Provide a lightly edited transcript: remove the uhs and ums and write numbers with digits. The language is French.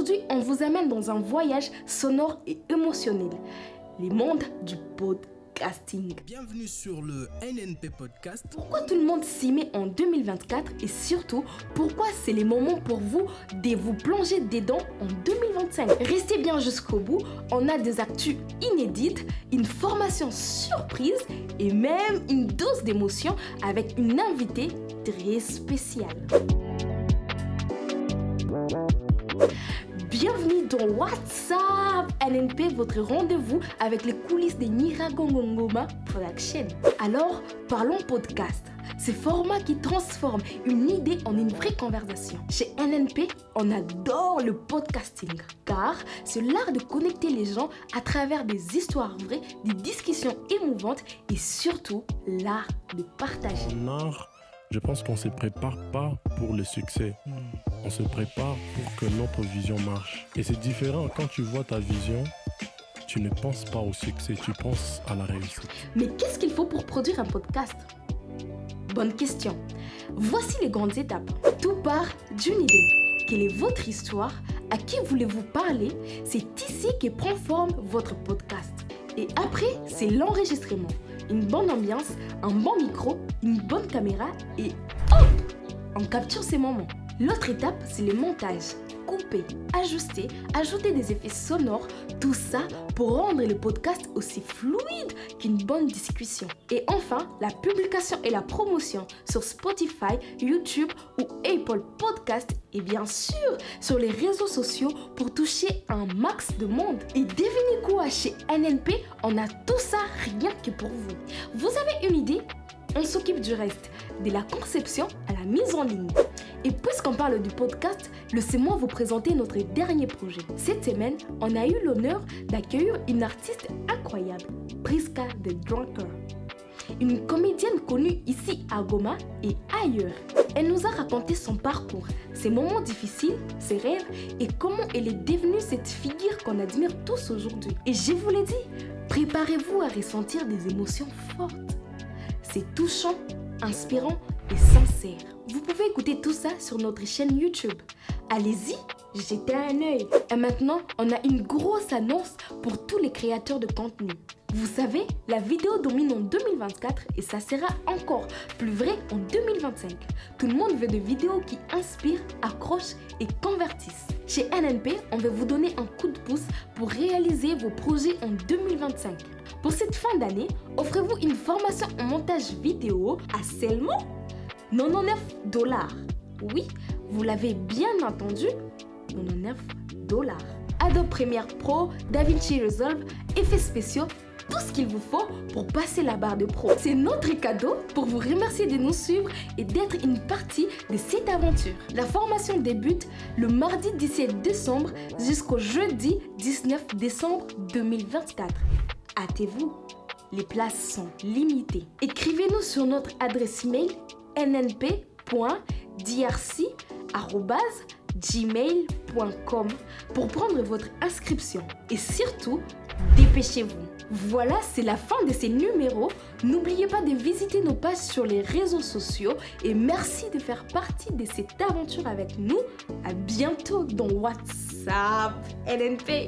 Aujourd'hui, on vous amène dans un voyage sonore et émotionnel, les mondes du podcasting. Bienvenue sur le NNP Podcast. Pourquoi tout le monde s'y met en 2024 et surtout, pourquoi c'est les moments pour vous de vous plonger dedans en 2025? Restez bien jusqu'au bout, on a des actus inédites, une formation surprise et même une dose d'émotion avec une invitée très spéciale. Bienvenue dans WhatsApp NNP, votre rendez-vous avec les coulisses des Nyiragongo Production. Alors, parlons podcast. Ce format qui transforme une idée en une vraie conversation. Chez NNP, on adore le podcasting car c'est l'art de connecter les gens à travers des histoires vraies, des discussions émouvantes et surtout l'art de partager. En art, je pense qu'on ne se prépare pas pour le succès. On se prépare pour que notre vision marche. Et c'est différent quand tu vois ta vision, tu ne penses pas au succès, tu penses à la réussite. Mais qu'est-ce qu'il faut pour produire un podcast? Bonne question. Voici les grandes étapes. Tout part d'une idée. Quelle est votre histoire? À qui voulez-vous parler? C'est ici que prend forme votre podcast. Et après, c'est l'enregistrement. Une bonne ambiance, un bon micro, une bonne caméra et hop! On capture ces moments. L'autre étape, c'est le montage. Couper, ajuster, ajouter des effets sonores, tout ça pour rendre le podcast aussi fluide qu'une bonne discussion. Et enfin, la publication et la promotion sur Spotify, YouTube ou Apple Podcast et bien sûr sur les réseaux sociaux pour toucher un max de monde. Et devinez quoi, chez NNP, on a tout ça rien que pour vous. Vous avez une idée? On s'occupe du reste, de la conception à la mise en ligne. Et puisqu'on parle du podcast, laissez-moi vous présenter notre dernier projet. Cette semaine, on a eu l'honneur d'accueillir une artiste incroyable, Priska the Drunker. Une comédienne connue ici à Goma et ailleurs. Elle nous a raconté son parcours, ses moments difficiles, ses rêves et comment elle est devenue cette figure qu'on admire tous aujourd'hui. Et je vous l'ai dit, préparez-vous à ressentir des émotions fortes. C'est touchant, inspirant et sincère. Vous pouvez écouter tout ça sur notre chaîne YouTube. Allez-y, jetez un œil. Et maintenant, on a une grosse annonce pour tous les créateurs de contenu. Vous savez, la vidéo domine en 2024 et ça sera encore plus vrai en 2025. Tout le monde veut des vidéos qui inspirent, accrochent et convertissent. Chez NNP, on veut vous donner un coup de pouce pour réaliser vos projets en 2025. Pour cette fin d'année, offrez-vous une formation en montage vidéo à seulement $99. Oui, vous l'avez bien entendu, $99. Adobe Premiere Pro, DaVinci Resolve, effets spéciaux, tout ce qu'il vous faut pour passer la barre de pro. C'est notre cadeau pour vous remercier de nous suivre et d'être une partie de cette aventure. La formation débute le mardi 17 décembre jusqu'au jeudi 19 décembre 2024. Hâtez-vous, les places sont limitées. Écrivez-nous sur notre adresse email nnp.drc@gmail.com pour prendre votre inscription. Et surtout, dépêchez-vous. Voilà, c'est la fin de ces numéros. N'oubliez pas de visiter nos pages sur les réseaux sociaux et merci de faire partie de cette aventure avec nous. À bientôt dans WhatsApp NNP.